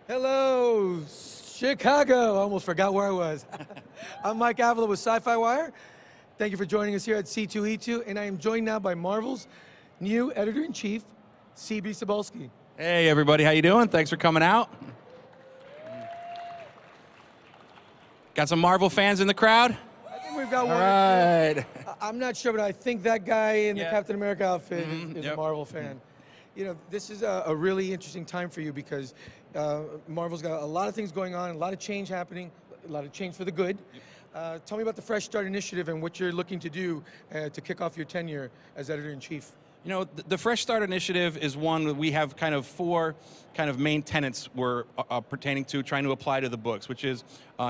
Hello, Chicago. I almost forgot where I was. I'm Mike Avila with SYFY Wire. Thank you for joining us here at C2E2, and I am joined now by Marvel's new Editor-in-Chief, C.B. Cebulski. Hey everybody, how you doing? Thanks for coming out. Got some Marvel fans in the crowd? I think we've got one. All right. I'm not sure, but I think that guy in the Captain America outfit is a Marvel fan. You know, this is a really interesting time for you because Marvel's got a lot of things going on, a lot of change happening, a lot of change for the good. Tell me about the Fresh Start Initiative and what you're looking to do to kick off your tenure as Editor-in-Chief. You know, the Fresh Start Initiative is one that we have kind of four main tenets we're pertaining to, trying to apply to the books, which is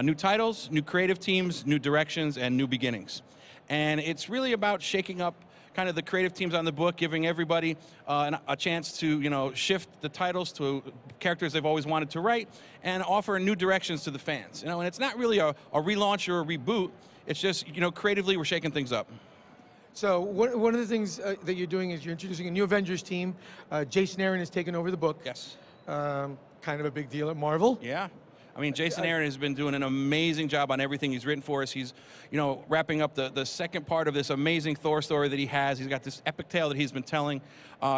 new titles, new creative teams, new directions, and new beginnings. And it's really about shaking up kind of the creative teams on the book, giving everybody a chance to, you know, shift the titles to characters they've always wanted to write and offer new directions to the fans. You know, and it's not really a relaunch or a reboot. It's just, you know, creatively we're shaking things up. So one of the things that you're doing is you're introducing a new Avengers team. Jason Aaron has taken over the book. Yes. Kind of a big deal at Marvel. Yeah. I mean, Jason Aaron has been doing an amazing job on everything he's written for us. He's, you know, wrapping up the second part of this amazing Thor story that he has. He's got this epic tale that he's been telling.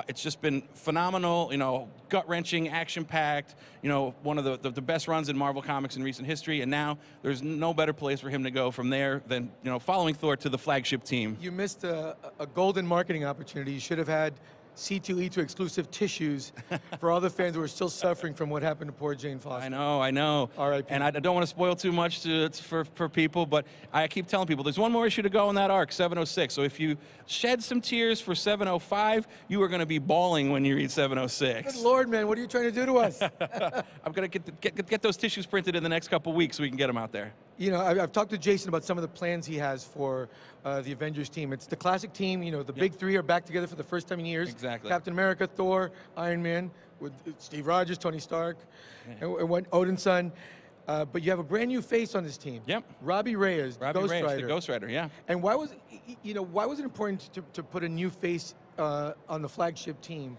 It's just been phenomenal, you know, gut-wrenching, action-packed, you know, one of the best runs in Marvel Comics in recent history, and now there's no better place for him to go from there than, you know, following Thor to the Flagship team. You missed a golden marketing opportunity. You should have had C2E2 exclusive tissues for all the fans who are still suffering from what happened to poor Jane Foster. I know. R.I.P. And I don't want to spoil too much for people, but I keep telling people there's one more issue to go in that arc, 706. So if you shed some tears for 705, you are going to be bawling when you read 706. Good Lord, man, what are you trying to do to us? I'm going to get those tissues printed in the next couple weeks so we can get them out there. You know, I've talked to Jason about some of the plans he has for the Avengers team. It's the classic team, you know, the big three are back together for the first time in years. Exactly. Captain America, Thor, Iron Man, with Steve Rogers, Tony Stark, and Odin's son. But you have a brand new face on this team. Yep. Robbie Reyes, the Ghost Rider. The Ghost Rider, yeah. And why was, you know, why was it important to put a new face on the Flagship team?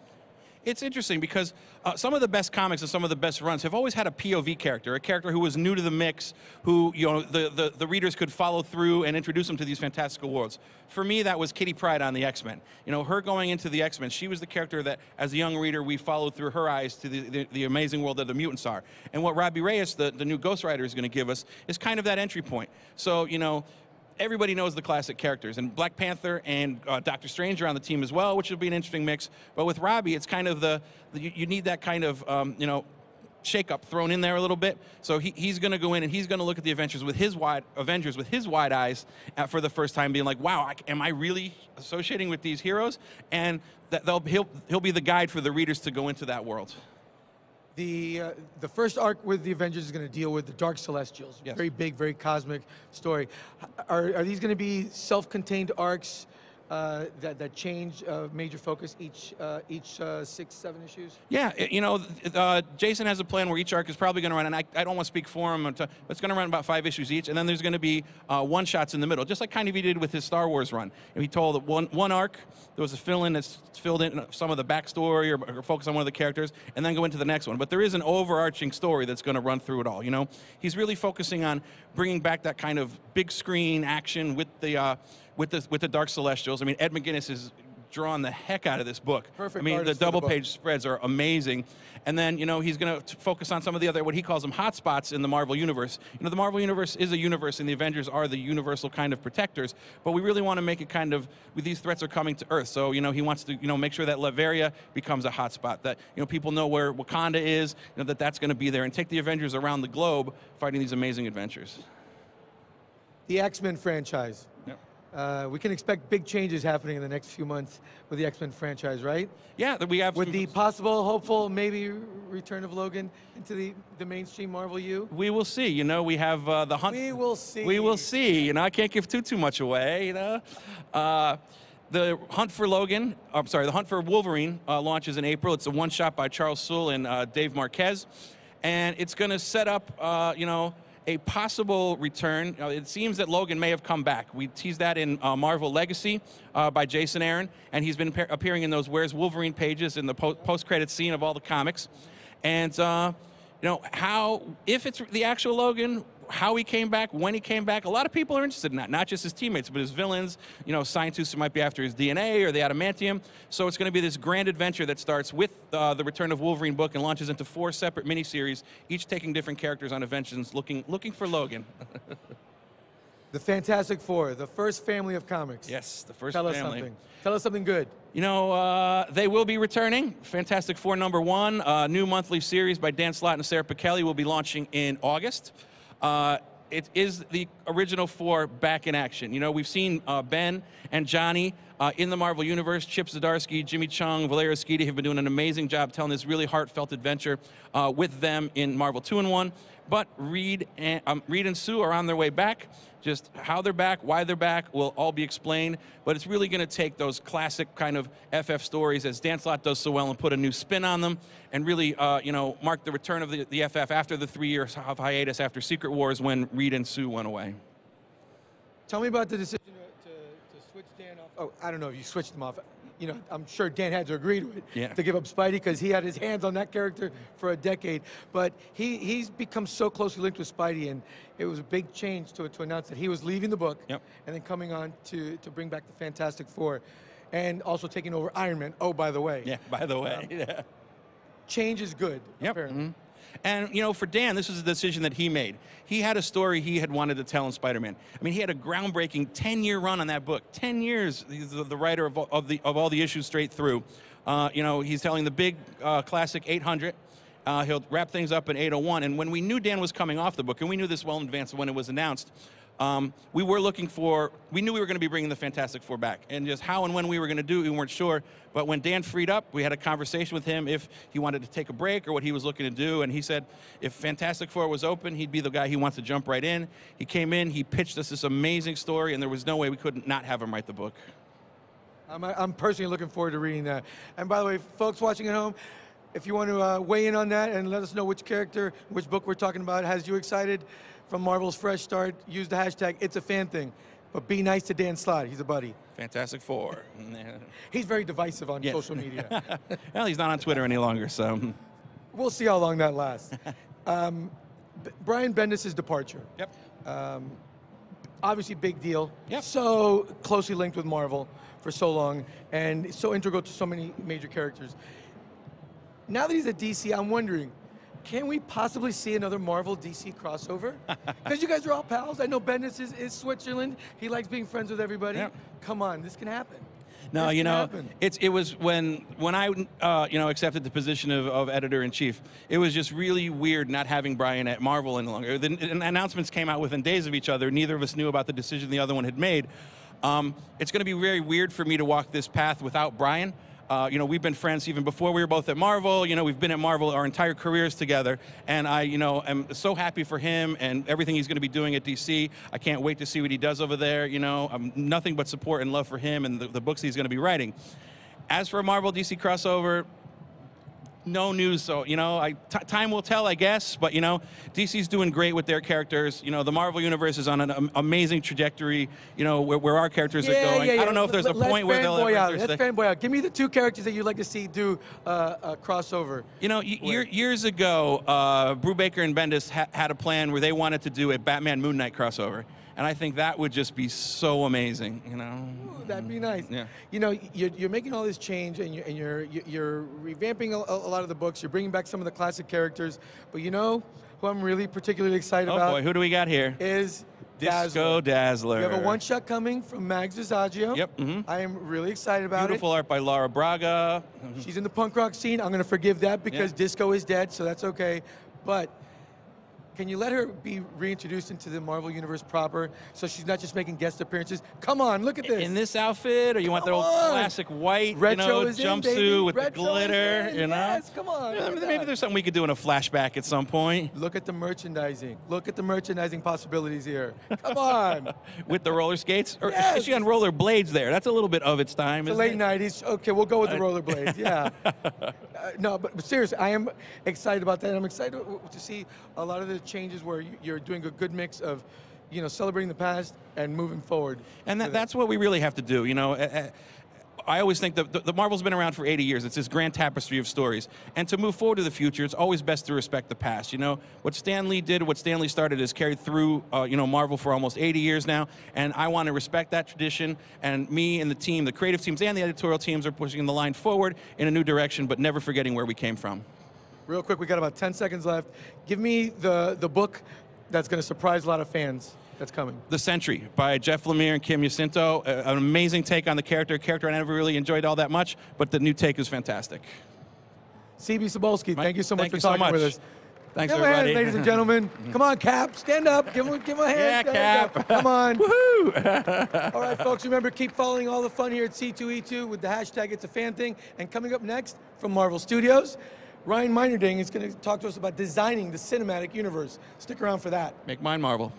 It's interesting because some of the best comics and some of the best runs have always had a POV character, a character who was new to the mix, who, you know, the readers could follow through and introduce them to these fantastical worlds. For me, that was Kitty Pryde on the X-Men. You know, her going into the X-Men, she was the character that, as a young reader, we followed through her eyes to the amazing world that the mutants are. And what Robbie Reyes, the new Ghost Rider, is going to give us is kind of that entry point. So, you know, everybody knows the classic characters, and Black Panther and Doctor Strange are on the team as well, which will be an interesting mix. But with Robbie, it's kind of you need that kind of you know, shake-up thrown in there a little bit. So he's going to go in and he's going to look at the Avengers with his wide eyes for the first time, being like, "Wow, am I really associating with these heroes?" And that he'll be the guide for the readers to go into that world. The first arc with the Avengers is going to deal with the Dark Celestials. Yes. Very big, very cosmic story. Are these going to be self-contained arcs that change major focus each 6, 7 issues? Yeah, you know, Jason has a plan where each arc is probably going to run, and I don't want to speak for him, but it's going to run about 5 issues each, and then there's going to be one-shots in the middle, just like kind of he did with his Star Wars run. And he told that one arc, there was a fill-in that's filled in some of the backstory or focus on one of the characters, and then go into the next one. But there is an overarching story that's going to run through it all, you know? He's really focusing on bringing back that kind of big screen action with the Dark Celestials. I mean, Ed McGuinness has drawn the heck out of this book. Perfect. I mean, the double-page spreads are amazing. And then, you know, he's going to focus on some of the other, what he calls them, hotspots in the Marvel Universe. You know, the Marvel Universe is a universe, and the Avengers are the universal kind of protectors. But we really want to make it kind of, these threats are coming to Earth. So, you know, he wants to, you know, make sure that Latveria becomes a hotspot, that, you know, people know where Wakanda is, you know, that's going to be there, and take the Avengers around the globe fighting these amazing adventures. The X-Men franchise. Yep. We can expect big changes happening in the next few months with the X-Men franchise, right? Yeah, we have. With the possible, hopeful, maybe return of Logan into the mainstream Marvel U. We will see. You know, we have the hunt. We will see. We will see. You know, I can't give too much away. You know, the Hunt for Logan. I'm sorry, the Hunt for Wolverine launches in April. It's a one-shot by Charles Soule and Dave Marquez, and it's going to set up, you know, a possible return. It seems that Logan may have come back. We teased that in Marvel Legacy by Jason Aaron, and he's been appearing in those Where's Wolverine pages in the post-credit scene of all the comics. And you know, how, if it's the actual Logan, how he came back, when he came back. A lot of people are interested in that, not just his teammates, but his villains, you know, scientists who might be after his DNA or the adamantium. So it's going to be this grand adventure that starts with the Return of Wolverine book and launches into 4 separate miniseries, each taking different characters on adventures looking for Logan. The Fantastic Four, the first family of comics. Yes, the first family. family. Tell us something. Tell us something good. You know, they will be returning. Fantastic Four #1, a new monthly series by Dan Slott and Sarah Pichelli will be launching in August. It is the original 4 back in action. You know, we've seen Ben and Johnny in the Marvel Universe. Chip Zdarsky, Jimmy Chung, Valerio Schiti have been doing an amazing job telling this really heartfelt adventure with them in Marvel 2-in-1. But Reed and Sue are on their way back. Just how they're back, why they're back, will all be explained. But it's really going to take those classic kind of FF stories, as Dan Slott does so well, and put a new spin on them, and really, you know, mark the return of the FF after the 3 years of hiatus after Secret Wars, when Reed and Sue went away. Tell me about the decision to switch Dan off. Oh, I don't know if you switched him off. You know, I'm sure Dan had to agree to it, to give up Spidey, because he had his hands on that character for a decade. But he's become so closely linked with Spidey, and it was a big change to announce that he was leaving the book and then coming on to bring back the Fantastic Four, and also taking over Iron Man. Oh, by the way. Yeah, by the way. Change is good, apparently. And, you know, for Dan, this was a decision that he made. He had a story he had wanted to tell in Spider-Man. I mean, he had a groundbreaking 10-year run on that book. 10 years, he's the writer of all the issues straight through. You know, he's telling the big classic 800. He'll wrap things up in 801. And when we knew Dan was coming off the book, and we knew this well in advance of when it was announced, we knew we were going to be bringing the Fantastic Four back. And just how and when we were going to do it, we weren't sure. But when Dan freed up, we had a conversation with him if he wanted to take a break or what he was looking to do. And he said if Fantastic Four was open, he'd be the guy he wants to jump right in. He came in, he pitched us this amazing story, and there was no way we could not have him write the book. I'm personally looking forward to reading that. And by the way, folks watching at home, if you want to weigh in on that and let us know which character, which book we're talking about has you excited from Marvel's fresh start, use the hashtag It's a Fan Thing. But be nice to Dan Slott. He's a buddy. Fantastic Four. He's very divisive on social media. Well, he's not on Twitter any longer, so. We'll see how long that lasts. Brian Bendis' departure. Obviously, big deal. So closely linked with Marvel for so long, and so integral to so many major characters. Now that he's at DC, I'm wondering, can we possibly see another Marvel-DC crossover? Because you guys are all pals. I know Bendis is Switzerland. He likes being friends with everybody. Come on, this can happen. No, you know, it was when I you know, accepted the position of Editor-in-Chief, it was just really weird not having Brian at Marvel any longer. The announcements came out within days of each other. Neither of us knew about the decision the other one had made. It's going to be very weird for me to walk this path without Brian. You know, we've been friends even before we were both at Marvel. You know, we've been at Marvel our entire careers together. And I, you know, am so happy for him and everything he's going to be doing at DC. I can't wait to see what he does over there. You know, I'm nothing but support and love for him and the books he's going to be writing. As for a Marvel-DC crossover, no news, so, you know, time will tell, I guess, but, you know, DC's doing great with their characters. You know, the Marvel Universe is on an amazing trajectory, you know, where our characters are going. I don't know if there's a point where they'll ever... Let's fanboy out. Give me the 2 characters that you'd like to see do a crossover. You know, years ago, Brubaker and Bendis had a plan where they wanted to do a Batman Moon Knight crossover. And I think that would just be so amazing, you know. Ooh, that'd be nice. You know, you're making all this change, and you're revamping a lot of the books. You're bringing back some of the classic characters. But you know who I'm really particularly excited about? Oh boy, who do we got here? Is Disco Dazzler. You have a one-shot coming from Mags Visaggio. I am really excited about Beautiful art by Laura Braga. She's in the punk rock scene. I'm going to forgive that because Disco is dead, so that's okay. But can you let her be reintroduced into the Marvel Universe proper, so she's not just making guest appearances? Come on, look at this. In this outfit, or you want the old classic white, retro jumpsuit with the glitter, you know? Yes, come on. Maybe there's something we could do in a flashback at some point. Look at the merchandising. Look at the merchandising possibilities here. Come on. With the roller skates? Or is she on roller blades there? That's a little bit of its time, isn't it? The late 90s. Okay, we'll go with the roller blades, no, but seriously, I am excited about that. I'm excited to see a lot of the changes where you're doing a good mix of, you know, celebrating the past and moving forward. And that's what we really have to do, you know. I always think that the Marvel's been around for 80 years. It's this grand tapestry of stories. And to move forward to the future, it's always best to respect the past. You know, what Stan Lee did, what Stan Lee started is carried through, you know, Marvel for almost 80 years now. And I want to respect that tradition. And me and the team, the creative teams and the editorial teams are pushing the line forward in a new direction, but never forgetting where we came from. Real quick, we got about 10 seconds left. Give me the book that's going to surprise a lot of fans that's coming. The Sentry by Jeff Lemire and Kim Jacinto. An amazing take on the character. A character I never really enjoyed all that much, but the new take is fantastic. C.B. Cebulski, thank you so much for talking with us. Thanks, give everybody. Give a hand, ladies and gentlemen. Come on, Cap, stand up. Give him a hand. Yeah, Cap. Come on. Woohoo! All right, folks, remember, keep following all the fun here at C2E2 with the hashtag It's a Fan Thing. And coming up next from Marvel Studios, Ryan Meinerding is going to talk to us about designing the cinematic universe. Stick around for that. Make mine Marvel.